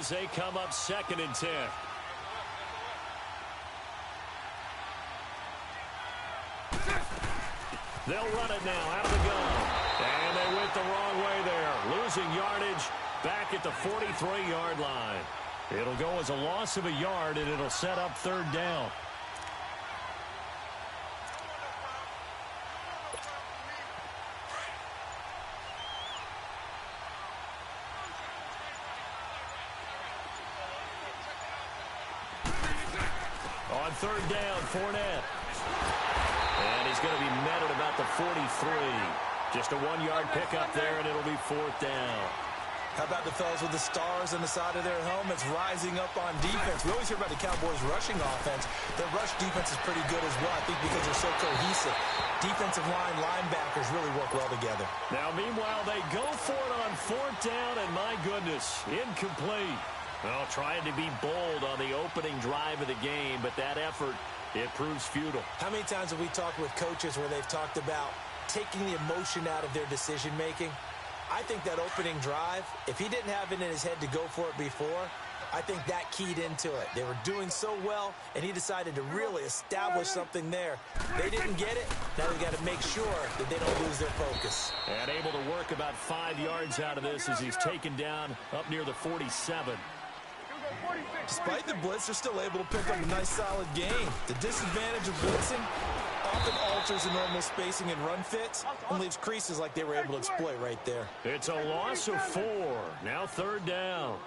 as they come up 2nd and 10. They'll run it now out of the gun. And they went the wrong way there. Losing yardage back at the 43-yard line. It'll go as a loss of a yard, and it'll set up 3rd down. On 3rd down, Fournette. And he's going to be met at about the 43. Just a 1-yard pickup there, and it'll be 4th down. How about the fellas with the stars on the side of their helmets rising up on defense? We always hear about the Cowboys' rushing offense. Their rush defense is pretty good as well, I think, because they're so cohesive. Defensive line, linebackers really work well together. Now, meanwhile, they go for it on 4th down, and my goodness, incomplete. Well, trying to be bold on the opening drive of the game, but that effort, it proves futile. How many times have we talked with coaches where they've talked about taking the emotion out of their decision-making? I think that opening drive, if he didn't have it in his head to go for it before, I think that keyed into it. They were doing so well, and he decided to really establish something there. They didn't get it. Now they've got to make sure that they don't lose their focus. And able to work about 5 yards out of this as he's taken down up near the 47. Despite the blitz, they're still able to pick up a nice, solid gain. The disadvantage of blitzing often alters the normal spacing and run fits and leaves creases like they were able to exploit right there. It's a loss of 4. Now 3rd down.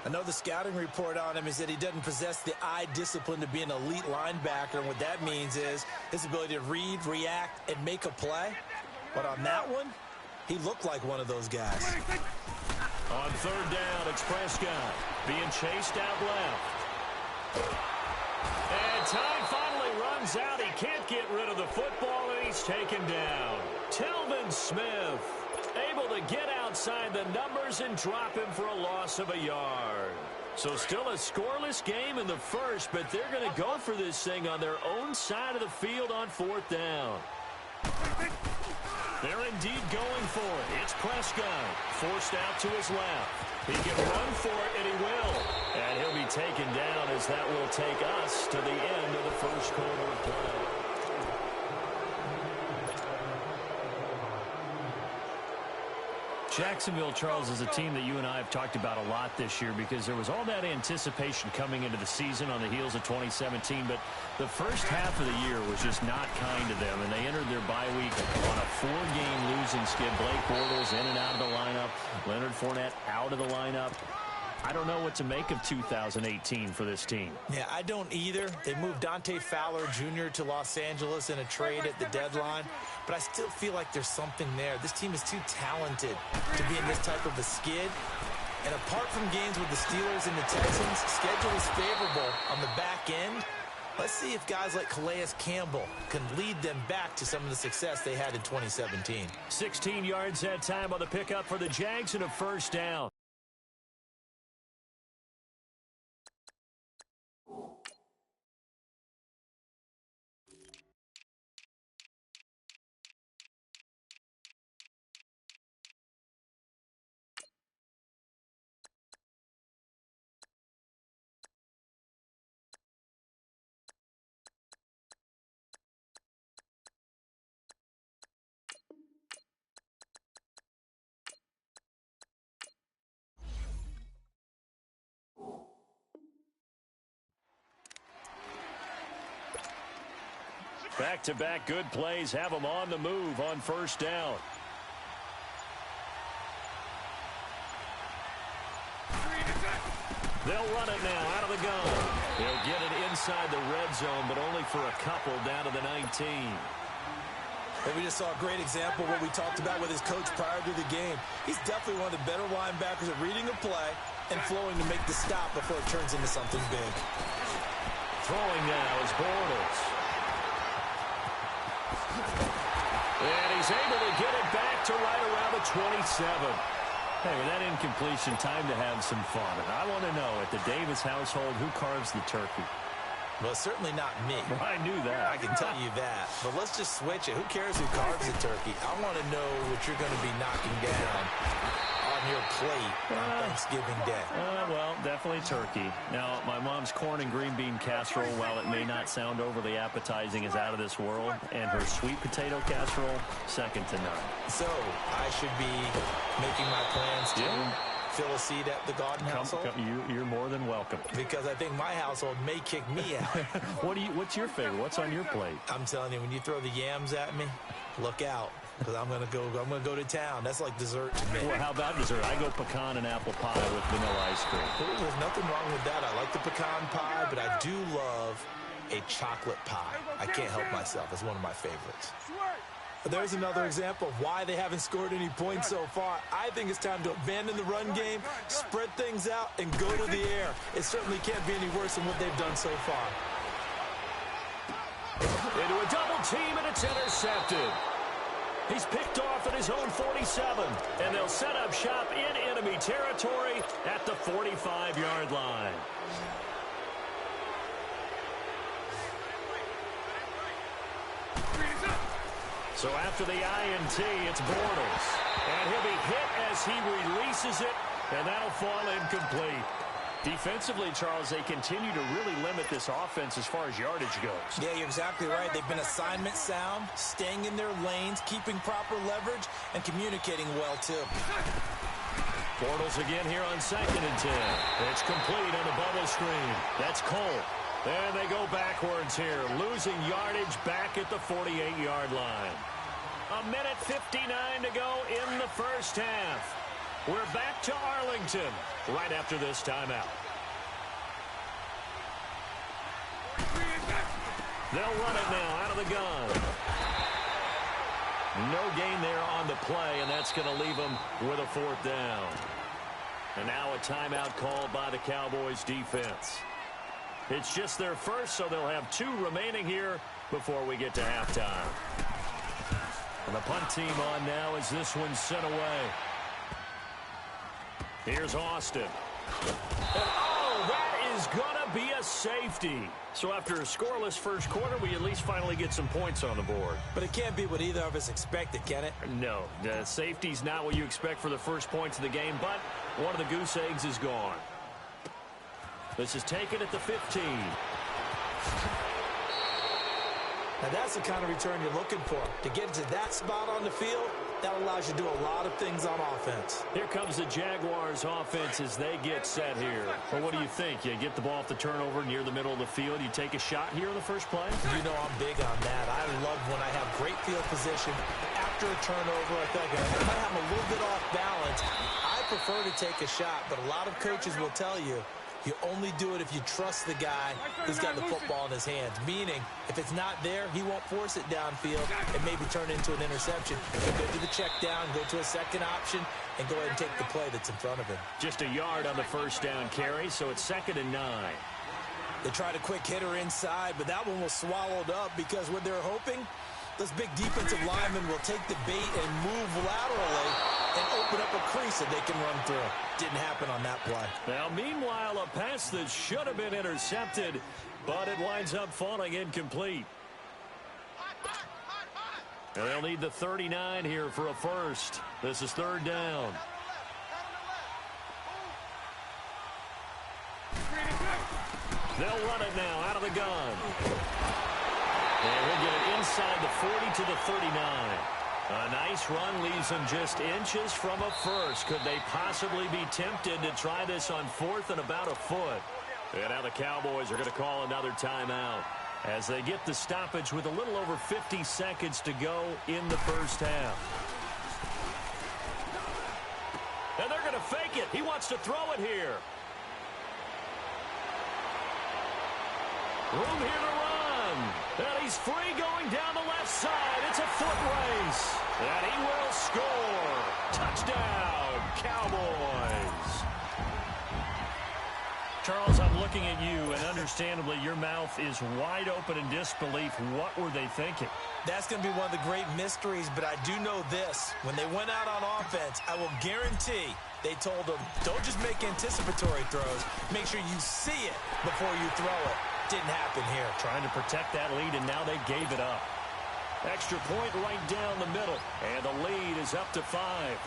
I know the scouting report on him is that he doesn't possess the eye discipline to be an elite linebacker, and what that means is his ability to read, react, and make a play. But on that one, he looked like one of those guys. On 3rd down, it's Prescott being chased out left. And time finally runs out. He can't get rid of the football, and he's taken down. Telvin Smith able to get outside the numbers and drop him for a loss of a yard. So still a scoreless game in the first, but they're going to go for this thing on their own side of the field on 4th down. They're indeed going for it. It's Prescott, forced out to his left. He can run for it, and he will. And he'll be taken down as that will take us to the end of the first quarter of play. Jacksonville, Charles, is a team that you and I have talked about a lot this year because there was all that anticipation coming into the season on the heels of 2017, but the first half of the year was just not kind to them, and they entered their bye week on a 4-game losing skid. Blake Bortles in and out of the lineup. Leonard Fournette out of the lineup. I don't know what to make of 2018 for this team. Yeah, I don't either. They moved Dante Fowler Jr. to Los Angeles in a trade at the deadline, but I still feel like there's something there. This team is too talented to be in this type of a skid. And apart from games with the Steelers and the Texans, schedule is favorable on the back end. Let's see if guys like Calais Campbell can lead them back to some of the success they had in 2017. 16 yards that time on the pickup for the Jags and a 1st down. Back-to-back good plays have them on the move on 1st down. They'll run it now out of the gun. They'll get it inside the red zone, but only for a couple down to the 19. Well, we just saw a great example of what we talked about with his coach prior to the game. He's definitely one of the better linebackers at reading a play and flowing to make the stop before it turns into something big. Throwing now is Bortles. And he's able to get it back to right around the 27. Hey, with that incompletion, time to have some fun. And I want to know, at the Davis household, who carves the turkey? Well, certainly not me. I knew that. I can tell you that. But let's just switch it. Who cares who carves the turkey? I want to know what you're going to be knocking down on your plate on Thanksgiving Day. Well, definitely turkey. Now, my mom's corn and green bean casserole, while it may not sound overly appetizing, is out of this world. And her sweet potato casserole, second to none. So, I should be making my plans to fill a seat at the Garden household? You're more than welcome. Because I think my household may kick me out. What's your favorite? What's on your plate? I'm telling you, when you throw the yams at me, look out. Because I'm gonna go to town. That's like dessert to me. Well, how about dessert? I go pecan and apple pie with vanilla ice cream. There's nothing wrong with that. I like the pecan pie, but I do love a chocolate pie. I can't help myself. It's one of my favorites. There's another example of why they haven't scored any points so far. I think it's time to abandon the run game, spread things out, and go to the air. It certainly can't be any worse than what they've done so far. Into a double team, and it's intercepted. He's picked off at his own 47, and they'll set up shop in enemy territory at the 45-yard line. So after the INT, it's Bortles. And he'll be hit as he releases it, and that'll fall incomplete. Defensively, Charles, they continue to really limit this offense as far as yardage goes. Yeah, you're exactly right. They've been assignment sound, staying in their lanes, keeping proper leverage, and communicating well, too. Bortles again here on 2nd and 10. It's complete on the bubble screen. That's Cole. And they go backwards here, losing yardage back at the 48-yard line. A minute 59 to go in the first half. We're back to Arlington right after this timeout. They'll run it now out of the gun. No gain there on the play, and that's going to leave them with a 4th down. And now a timeout called by the Cowboys defense. It's just their first, so they'll have 2 remaining here before we get to halftime. And the punt team on now as this one's sent away. Here's Austin. And that is going to be a safety. So after a scoreless first quarter, we at least finally get some points on the board. But it can't be what either of us expected, can it? No, the safety's not what you expect for the first points of the game, but one of the goose eggs is gone. This is taken at the 15. Now that's the kind of return you're looking for. To get to that spot on the field, that allows you to do a lot of things on offense. Here comes the Jaguars offense as they get set here. Well, what do you think? You get the ball off the turnover near the middle of the field. You take a shot here in the first play? You know I'm big on that. I love when I have great field position. After a turnover, I think I might have a little bit off balance. I prefer to take a shot, but a lot of coaches will tell you, you only do it if you trust the guy who's got the football in his hands. Meaning, if it's not there, he won't force it downfield and maybe turn it into an interception. He'll go to the check down, go to a second option, and go ahead and take the play that's in front of him. Just a yard on the first down carry, so it's 2nd and 9. They tried a quick hitter inside, but that one was swallowed up because what they're hoping, those big defensive linemen will take the bait and move laterally and open up a crease that they can run through. Didn't happen on that play. Now, meanwhile, a pass that should have been intercepted, but it winds up falling incomplete. And they'll need the 39 here for a first. This is 3rd down. They'll run it now out of the gun. And he'll get it inside the 40 to the 39. A nice run leaves them just inches from a first. Could they possibly be tempted to try this on 4th and about a foot? And now the Cowboys are going to call another timeout as they get the stoppage with a little over 50 seconds to go in the first half. And they're going to fake it. He wants to throw it here. Room here to run. And he's free going down the left side. It's a foot race. And he will score. Touchdown, Cowboys. Charles, I'm looking at you, and understandably, your mouth is wide open in disbelief. What were they thinking? That's going to be one of the great mysteries, but I do know this. When they went out on offense, I will guarantee they told them, don't just make anticipatory throws. Make sure you see it before you throw it. Didn't happen here. Trying to protect that lead, and now they gave it up. Extra point right down the middle, and the lead is up to 5.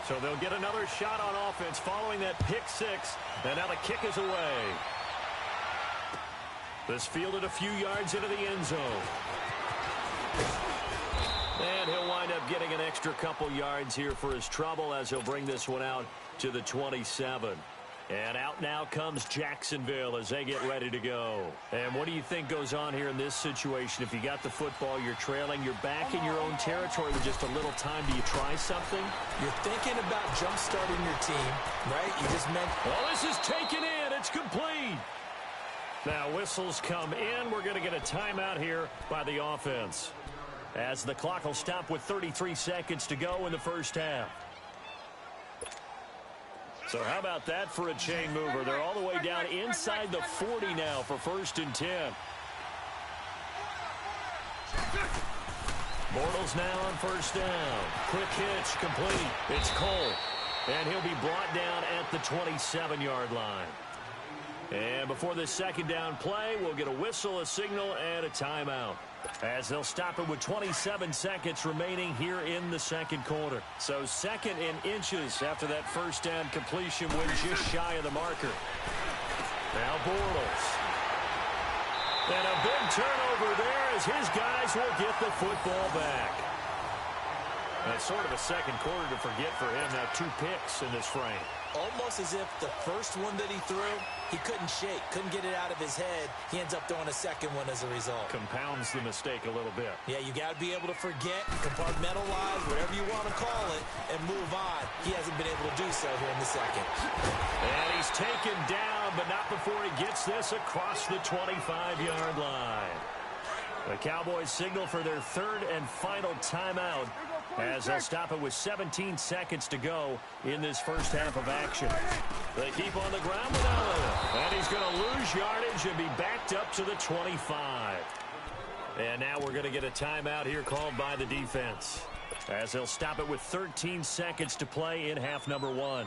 So they'll get another shot on offense following that pick 6, and now the kick is away. This fielded a few yards into the end zone. And he'll wind up getting an extra couple yards here for his trouble as he'll bring this one out to the 27. And out now comes Jacksonville as they get ready to go. And what do you think goes on here in this situation? If you got the football, you're trailing, you're back in your own territory with just a little time. Do you try something? You're thinking about jump-starting your team, right? You just meant... Well, this is taken in. It's complete. Now, whistles come in. We're going to get a timeout here by the offense, as the clock will stop with 33 seconds to go in the first half. So how about that for a chain mover? They're all the way down inside the 40 now for 1st and 10. Bortles now on 1st down. Quick hitch, complete. It's Cole, and he'll be brought down at the 27-yard line. And before this 2nd down play, we'll get a whistle, a signal, and a timeout, as they'll stop it with 27 seconds remaining here in the 2nd quarter. So 2nd and inches after that 1st down completion, when just shy of the marker. Now Bortles. And a big turnover there as his guys will get the football back. That's sort of a 2nd quarter to forget for him. Now 2 picks in this frame. Almost as if the first one that he threw, he couldn't shake, couldn't get it out of his head. He ends up throwing a 2nd one as a result. Compounds the mistake a little bit. Yeah, you got to be able to forget, compartmentalize, whatever you want to call it, and move on. He hasn't been able to do so here in the 2nd. And he's taken down, but not before he gets this across the 25-yard line. The Cowboys signal for their 3rd and final timeout, as they'll stop it with 17 seconds to go in this first half of action. They keep on the ground with Elliott, and he's going to lose yardage and be backed up to the 25. And now we're going to get a timeout here called by the defense, as they'll stop it with 13 seconds to play in half number 1.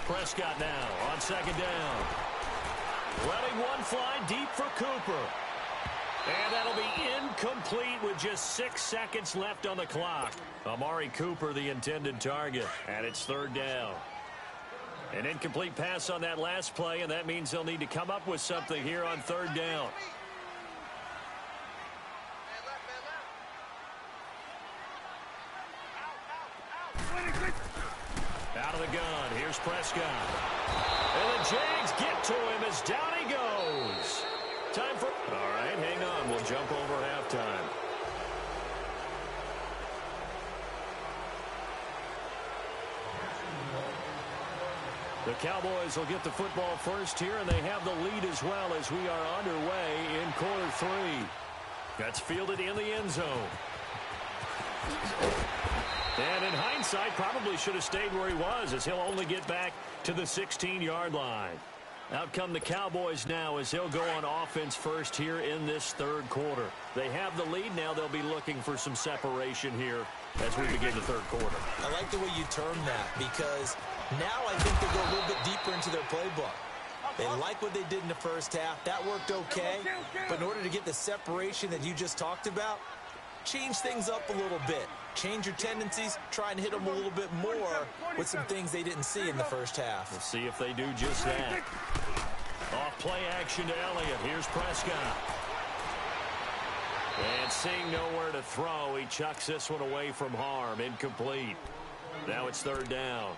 Prescott now on 2nd down. Letting one fly deep for Cooper. And that'll be incomplete with just 6 seconds left on the clock. Amari Cooper, the intended target, and it's 3rd down. An incomplete pass on that last play, and that means they'll need to come up with something here on 3rd down. Out of the gun, here's Prescott. And the Jags get to him as down he goes. Time for... All right, hang on. We'll jump over halftime. The Cowboys will get the football first here, and they have the lead as well as we are underway in quarter 3. That's fielded in the end zone. And in hindsight, probably should have stayed where he was, as he'll only get back to the 16-yard line. Out come the Cowboys now as they'll go on offense first here in this 3rd quarter. They have the lead now. They'll be looking for some separation here as we begin the 3rd quarter. I like the way you term that, because now I think they go a little bit deeper into their playbook. They like what they did in the first half. That worked okay. But in order to get the separation that you just talked about, change things up a little bit. Change your tendencies, try and hit them a little bit more with some things they didn't see in the first half. We'll see if they do just that. Off play action to Elliott. Here's Prescott. And seeing nowhere to throw, he chucks this one away from harm. Incomplete. Now it's 3rd down.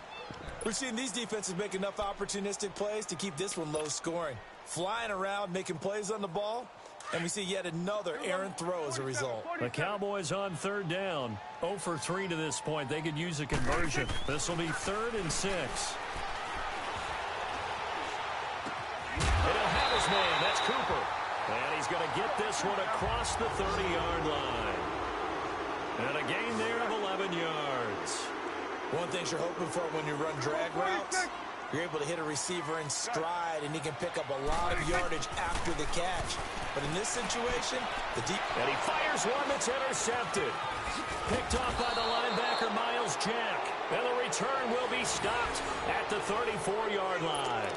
We're seeing these defenses make enough opportunistic plays to keep this one low scoring. Flying around, making plays on the ball. And we see yet another errant throw as a result. The Cowboys on 3rd down. 0 for 3 to this point. They could use a conversion. This will be 3rd and 6. And he'll have his man. That's Cooper. And he's going to get this one across the 30-yard line. And a gain there of 11 yards. One thing you're hoping for when you run drag routes, you're able to hit a receiver in stride, and he can pick up a lot of yardage after the catch. But in this situation, and he fires one that's intercepted. Picked off by the linebacker, Miles Jack. And the return will be stopped at the 34-yard line.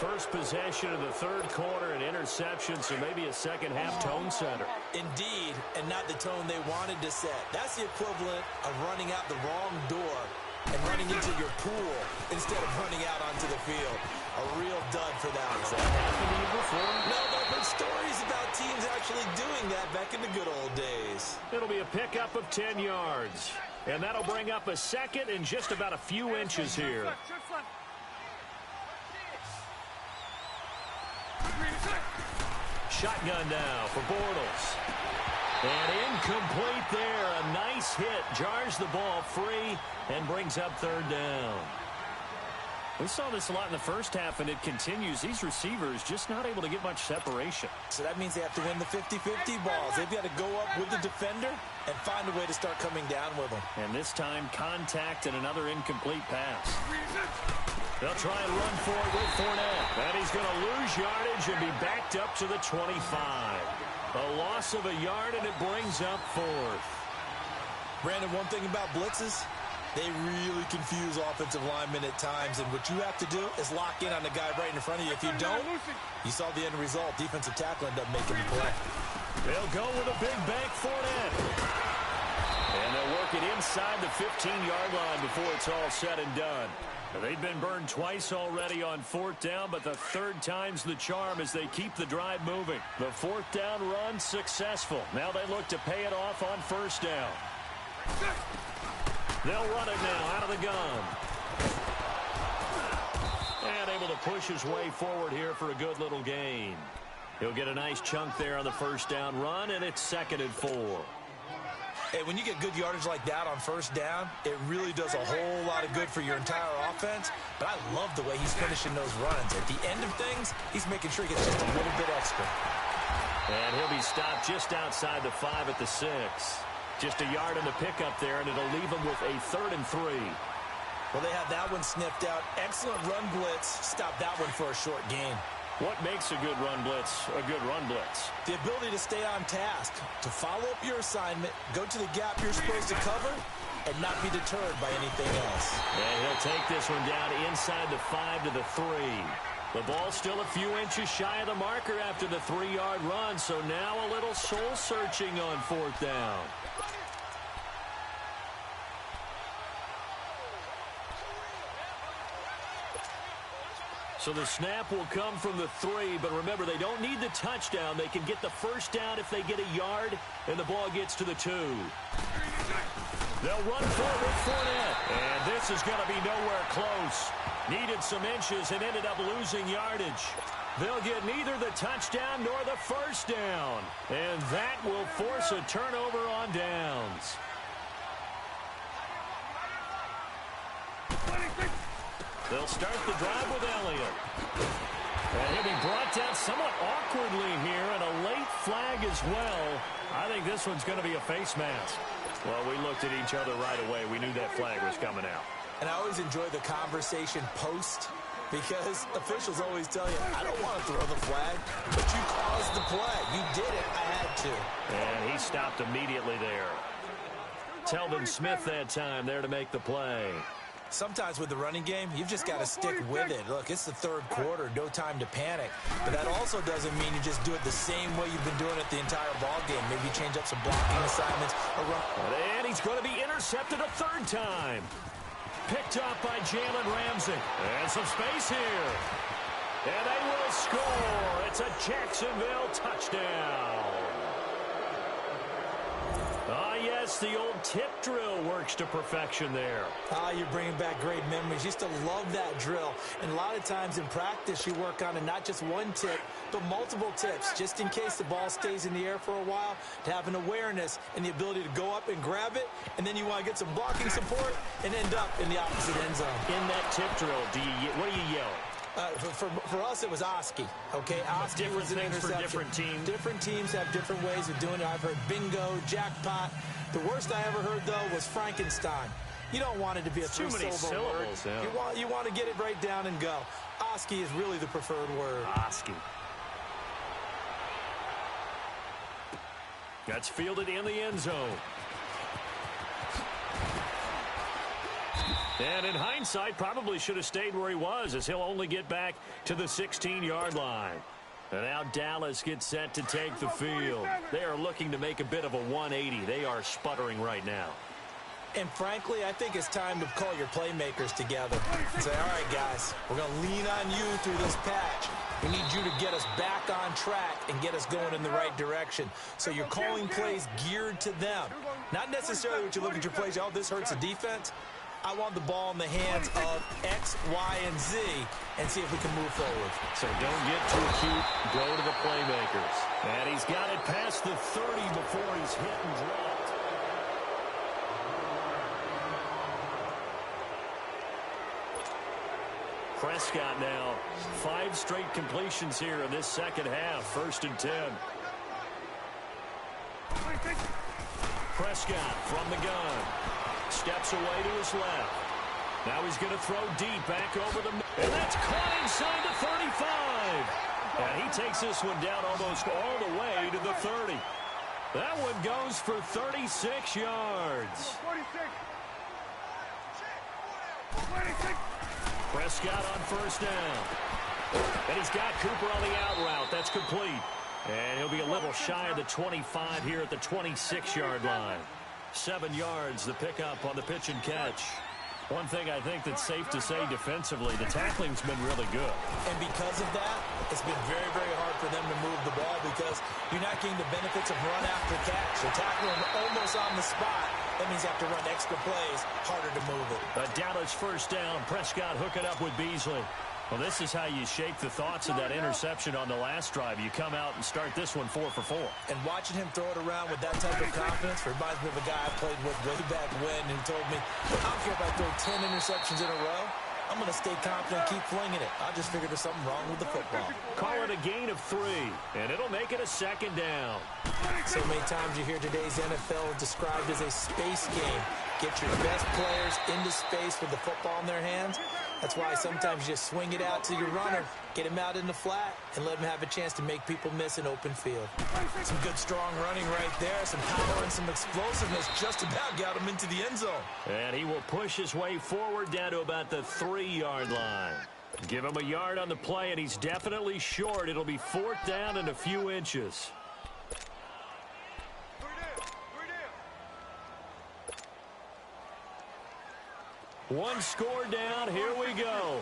First possession of the third quarter, an interception, so maybe a second-half tone setter. Indeed, and not the tone they wanted to set. That's the equivalent of running out the wrong door and running into your pool instead of running out onto the field. A real dud for that. Has that happened to you before? No, but I've heard stories about teams actually doing that back in the good old days. It'll be a pickup of 10 yards. And that'll bring up a second and just about a few inches here. Shotgun now for Bortles. And incomplete there. A nice hit. Jars the ball free and brings up third down. We saw this a lot in the first half, and it continues. These receivers just not able to get much separation. So that means they have to win the 50-50 balls. They've got to go up with the defender and find a way to start coming down with them. And this time, contact and another incomplete pass. They'll try and run for it with Fournette. And he's going to lose yardage and be backed up to the 25. A loss of a yard, and it brings up fourth. Brandon, one thing about blitzes, they really confuse offensive linemen at times, and what you have to do is lock in on the guy right in front of you. If you don't, you saw the end result. Defensive tackle ended up making the play. They'll go with a big bank Fournette. And they'll work it inside the 15-yard line before it's all said and done. They've been burned twice already on fourth down, but the third time's the charm as they keep the drive moving. The fourth down run successful. Now they look to pay it off on first down. They'll run it now out of the gun. And able to push his way forward here for a good little gain. He'll get a nice chunk there on the first down run, and it's 2nd and 4. Hey, when you get good yardage like that on first down, it really does a whole lot of good for your entire offense. But I love the way he's finishing those runs. At the end of things, he's making sure he gets just a little bit extra. And he'll be stopped just outside the 5 at the 6. Just a yard in the pickup there, and it'll leave him with a 3rd and 3. Well, they had that one sniffed out. Excellent run blitz. Stop that one for a short gain. What makes a good run blitz a good run blitz? The ability to stay on task, to follow up your assignment, go to the gap you're supposed to cover, and not be deterred by anything else. And he'll take this one down inside the 5 to the 3. The ball's still a few inches shy of the marker after the 3-yard run, so now a little soul-searching on fourth down. So the snap will come from the 3, but remember, they don't need the touchdown. They can get the first down if they get a yard, and the ball gets to the 2. They'll run forward with Fournette, and this is going to be nowhere close. Needed some inches and ended up losing yardage. They'll get neither the touchdown nor the first down, and that will force a turnover on downs. They'll start the drive with Elliott. And he'll be brought down somewhat awkwardly here, and a late flag as well. I think this one's going to be a face mask. Well, we looked at each other right away. We knew that flag was coming out. And I always enjoy the conversation post, because officials always tell you, I don't want to throw the flag, but you caused the play. You did it. I had to. And he stopped immediately there. Telvin Smith that time there to make the play. Sometimes with the running game, you've just got to stick with it. Look, it's the third quarter, no time to panic. But that also doesn't mean you just do it the same way you've been doing it the entire ball game. Maybe change up some blocking assignments. And he's going to be intercepted a third time. Picked up by Jalen Ramsey. And some space here. And they will score. It's a Jacksonville touchdown. Yes, the old tip drill works to perfection there. You're bringing back great memories. Used to love that drill. And a lot of times in practice, you work on it, not just one tip, but multiple tips, just in case the ball stays in the air for a while, to have an awareness and the ability to go up and grab it, and then you want to get some blocking support and end up in the opposite end zone. In that tip drill, what do you yell? For us, it was Oski. Okay, Oski was an interception. For different teams. Different teams have different ways of doing it. I've heard bingo, jackpot. The worst I ever heard, though, was Frankenstein. You don't want it to be a three-syllable word. Yeah. You want to get it right down and go. Oski is really the preferred word. Oski. That's fielded in the end zone. And in hindsight, probably should have stayed where he was, as he'll only get back to the 16-yard line. And now Dallas gets set to take the field. They are looking to make a bit of a 180. They are sputtering right now. And frankly, I think it's time to call your playmakers together and say, all right, guys, we're going to lean on you through this patch. We need you to get us back on track and get us going in the right direction. So you're calling plays geared to them. Not necessarily what you look at your plays, oh, this hurts the defense. I want the ball in the hands of X, Y, and Z and see if we can move forward. So don't get too cute. Go to the playmakers. And he's got it past the 30 before he's hit and dropped. Prescott now, 5 straight completions here in this second half. 1st and 10. Prescott from the gun. Steps away to his left. Now he's going to throw deep back over the middle. And that's caught inside the 35. And he takes this one down almost all the way to the 30. That one goes for 36 yards. Prescott on 1st down. And he's got Cooper on the out route. That's complete. And he'll be a little shy of the 25 here at the 26-yard line. 7 yards, the pickup on the pitch and catch. One thing I think that's safe to say defensively, the tackling's been really good. And because of that, it's been very, very hard for them to move the ball because you're not getting the benefits of run after catch. You're tackling almost on the spot. That means you have to run extra plays, harder to move it. A Dallas 1st down. Prescott hook it up with Beasley. Well, this is how you shake the thoughts of that interception on the last drive. You come out and start this one 4 for 4. And watching him throw it around with that type of confidence reminds me of a guy I played with way back when who told me, I don't care if I throw 10 interceptions in a row. I'm going to stay confident and keep flinging it. I just figured there's something wrong with the football. Call it a gain of 3, and it'll make it a 2nd down. So many times you hear today's NFL described as a space game. Get your best players into space with the football in their hands. That's why sometimes you just swing it out to your runner, get him out in the flat, and let him have a chance to make people miss an open field. Some good, strong running right there, some power and some explosiveness just about got him into the end zone. And he will push his way forward down to about the 3-yard line. Give him a yard on the play, and he's definitely short. It'll be 4th down and a few inches. One score down. Here we go.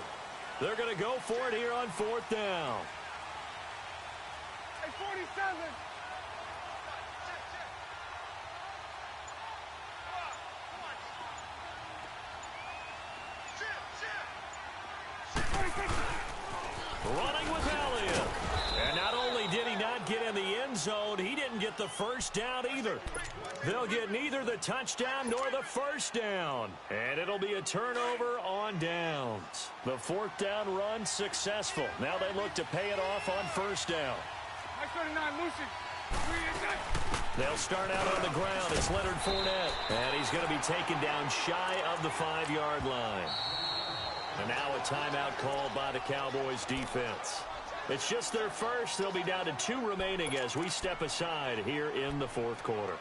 They're going to go for it here on 4th down. Hey, 47. Running with Elliott. And not only did he not get in the end zone, he didn't get the 1st down either. They'll get neither the touchdown nor the 1st down. And it'll be a turnover on downs. The 4th down run successful. Now they look to pay it off on 1st down. They'll start out on the ground. It's Leonard Fournette. And he's going to be taken down shy of the 5-yard line. And now a timeout called by the Cowboys defense. It's just their first. They'll be down to 2 remaining as we step aside here in the 4th quarter.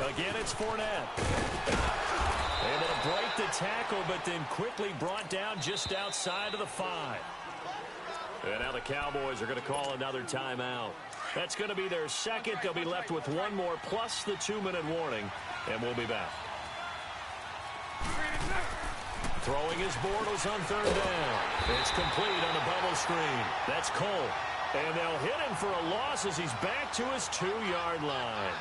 Again, it's Fournette. Able to break the tackle, but then quickly brought down just outside of the 5. And now the Cowboys are going to call another timeout. That's going to be their 2nd. They'll be left with 1 more plus the 2-minute warning, and we'll be back. Throwing his Bortles on 3rd down. It's complete on the bubble screen. That's Cole. And they'll hit him for a loss as he's back to his 2-yard line.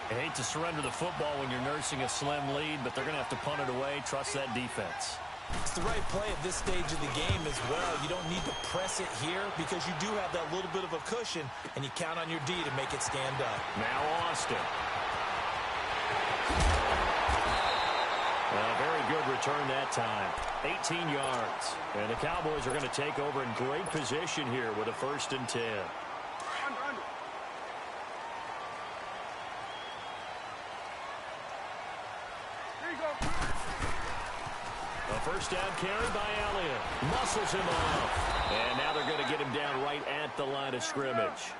I hate to surrender the football when you're nursing a slim lead, but they're going to have to punt it away. Trust that defense. It's the right play at this stage of the game as well. You don't need to press it here because you do have that little bit of a cushion, and you count on your D to make it stand up. Now Austin. A very good return that time. 18 yards. And the Cowboys are going to take over in great position here with a 1st and 10. First down carry by Elliott. Muscles him off. And now they're going to get him down right at the line of scrimmage.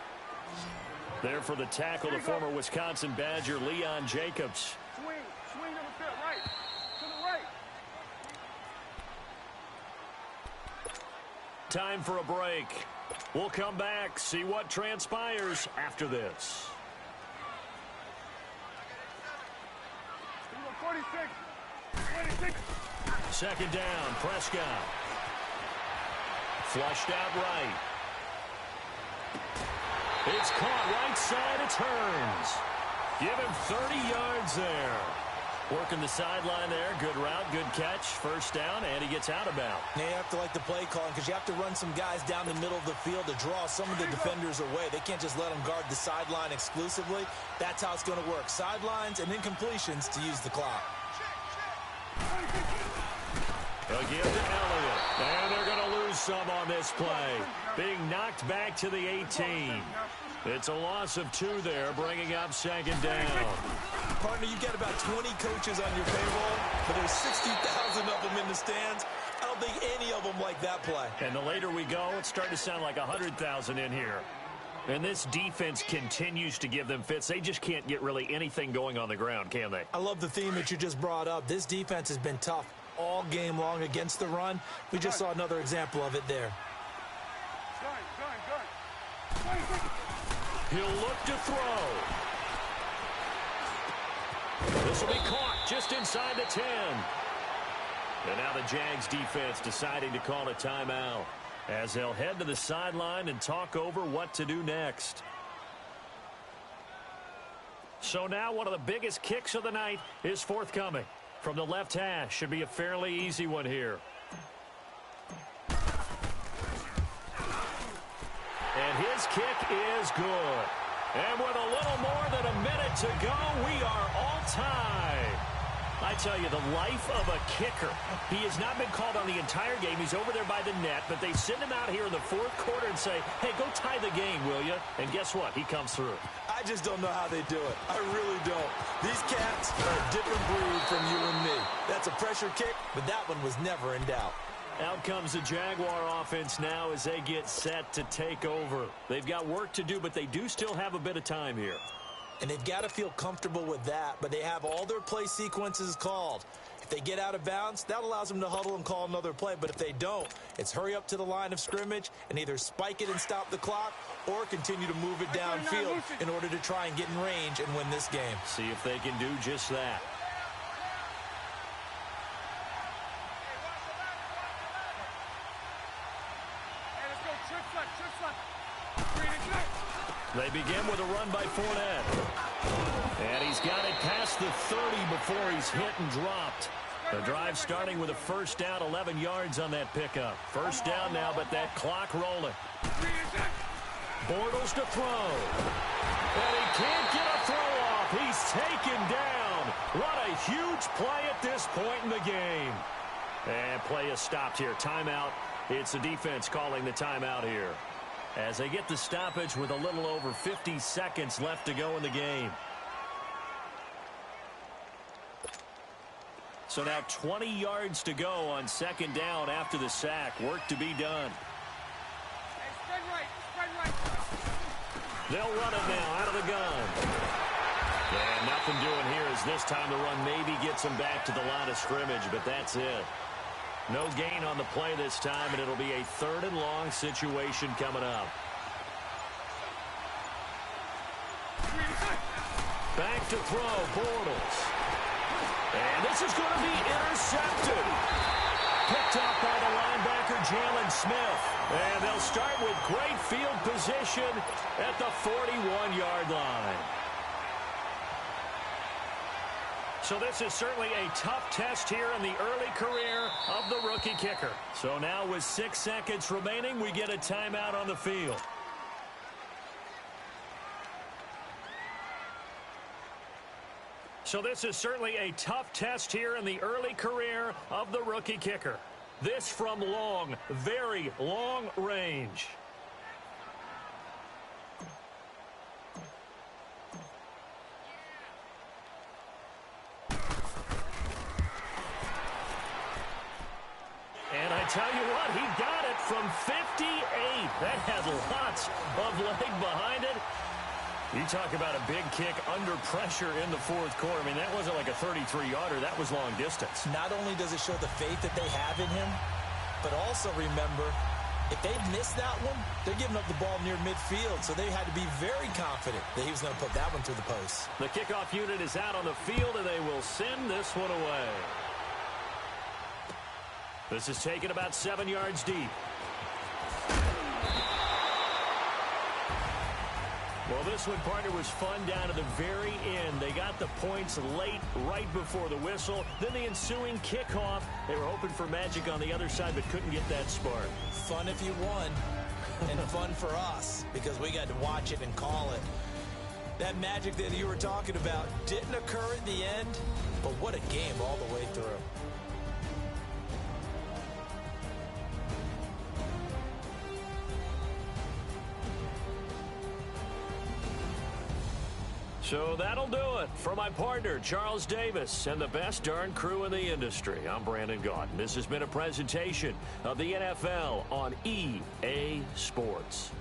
There for the tackle, the former Wisconsin Badger, Leon Jacobs. Swing to the field, right. To the right. Time for a break. We'll come back, see what transpires after this. 46. Second down, Prescott. Flushed out right. It's caught right side, it turns. Give him 30 yards there. Working the sideline there. Good route, good catch. First down, and he gets out of bounds. Now you have to like the play calling because you have to run some guys down the middle of the field to draw some of the defenders away. They can't just let them guard the sideline exclusively. That's how it's going to work. Sidelines and incompletions to use the clock. They'll give to Elliott. And they're going to lose some on this play. Being knocked back to the 18. It's a loss of 2 there, bringing up second down. Partner, you've got about 20 coaches on your payroll, but there's 60,000 of them in the stands. I don't think any of them like that play. And the later we go, it's starting to sound like 100,000 in here. And this defense continues to give them fits. They just can't get really anything going on the ground, can they? I love the theme that you just brought up. This defense has been tough all game long against the run. We just saw another example of it there. He'll look to throw. This will be caught just inside the 10. And now the Jags defense deciding to call a timeout as they'll head to the sideline and talk over what to do next. So now one of the biggest kicks of the night is forthcoming. From the left hash, should be a fairly easy one here. And his kick is good. And with a little more than a minute to go, we are all tied. I tell you, the life of a kicker. He has not been called on the entire game. He's over there by the net, but they send him out here in the fourth quarter and say, hey, go tie the game, will you? And guess what? He comes through. I just don't know how they do it. I really don't. These cats are a different breed from you and me. That's a pressure kick, but that one was never in doubt. Out comes the Jaguar offense now as they get set to take over. They've got work to do, but they do still have a bit of time here. And they've got to feel comfortable with that, but they have all their play sequences called. If they get out of bounds, that allows them to huddle and call another play. But if they don't, it's hurry up to the line of scrimmage and either spike it and stop the clock or continue to move it downfield in order to try and get in range and win this game. See if they can do just that. They begin with a run by Fournette. And he's got it past the 30 before he's hit and dropped. The drive starting with a first down, 11 yards on that pickup. First down now, but that clock rolling. Bortles to throw. And he can't get a throw off. He's taken down. What a huge play at this point in the game. And play is stopped here. Timeout. It's the defense calling the timeout here, as they get the stoppage with a little over 50 seconds left to go in the game. So now 20 yards to go on second down after the sack. Work to be done. Spread right. They'll run it now out of the gun. And nothing doing here as this time the run maybe gets them back to the line of scrimmage, but that's it. No gain on the play this time, and it'll be a 3rd and long situation coming up. Back to throw, Bortles. And this is going to be intercepted. Picked off by the linebacker, Jalen Smith. And they'll start with great field position at the 41-yard line. So this is certainly a tough test here in the early career of the rookie kicker. So now with 6 seconds remaining, we get a timeout on the field. So this is certainly a tough test here in the early career of the rookie kicker. This from long, very long range. from 58. That had lots of leg behind it. You talk about a big kick under pressure in the fourth quarter. I mean, that wasn't like a 33-yarder. That was long distance. Not only does it show the faith that they have in him, but also remember, if they miss that one, they're giving up the ball near midfield, so they had to be very confident that he was going to put that one through the post. The kickoff unit is out on the field, and they will send this one away. This is taken about 7 yards deep. Well, this one, partner, was fun down to the very end. They got the points late, right before the whistle. Then the ensuing kickoff. They were hoping for magic on the other side, but couldn't get that spark. Fun if you won, and fun for us, because we got to watch it and call it. That magic that you were talking about didn't occur at the end, but what a game all the way through. So that'll do it for my partner, Charles Davis, and the best darn crew in the industry. I'm Brandon Gaudin. This has been a presentation of the NFL on EA Sports.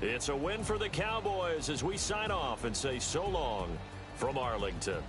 It's a win for the Cowboys as we sign off and say so long from Arlington.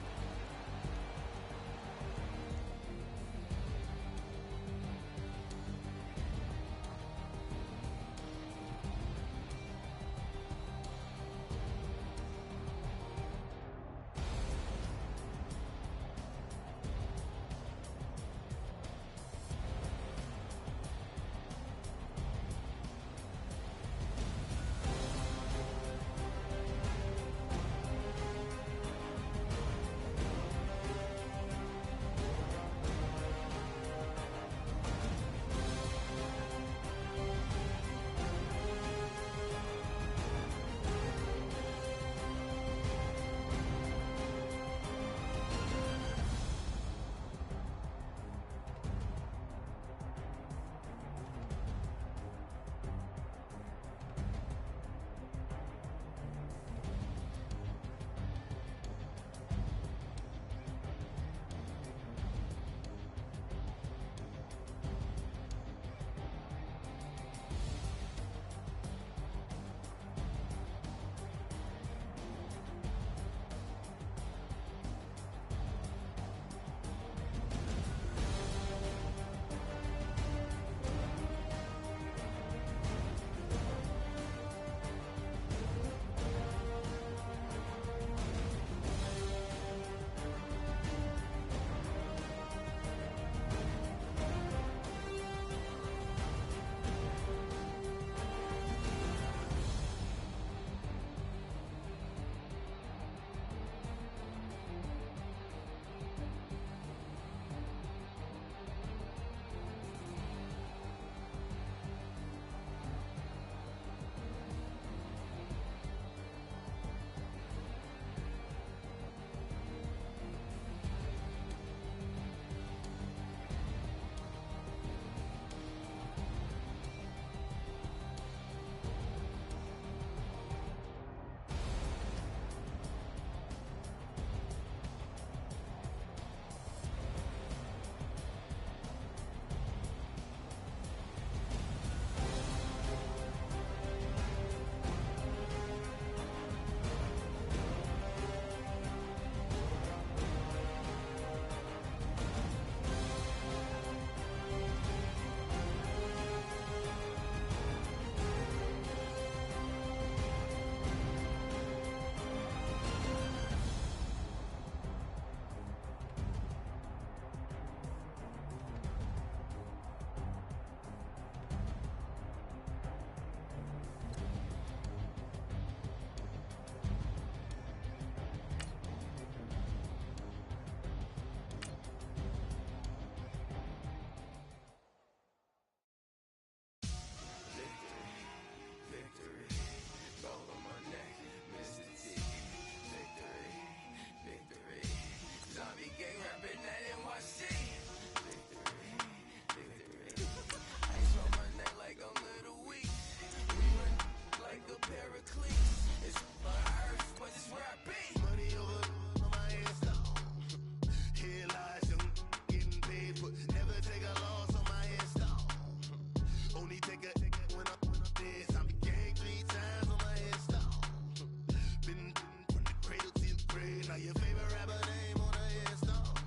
Now your favorite rapper name on a headstone.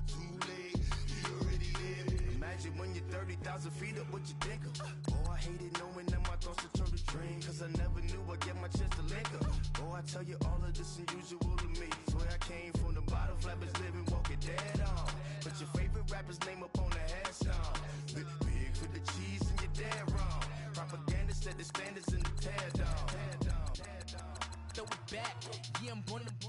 Too late, he already lived. Imagine when you're 30,000 feet up, what you think of? Oh, I hated knowing that my thoughts would turn to dream, cause I never knew I'd get my chance to link up. Oh, I tell you all of this unusual to me. Swear I came from the bottom, flappers living, walking dead on. But your favorite rapper's name up on the headstone. Big for the cheese and you're dead wrong. Propaganda set the standards in the tear down. Throw it back, yeah, I'm born to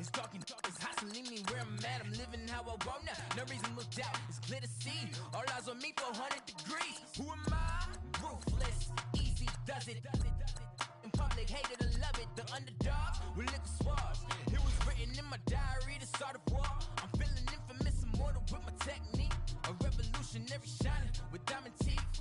it's talking, it's hustling me where I'm at. I'm living how I want now. No reason to look doubt, it's clear to see. All eyes on me, 400 degrees. Who am I? Ruthless, easy does it. In public, hated or love it. The underdogs with liquor swabs. It was written in my diary to start a war. I'm feeling infamous, immortal with my technique. A revolutionary shining with diamond teeth.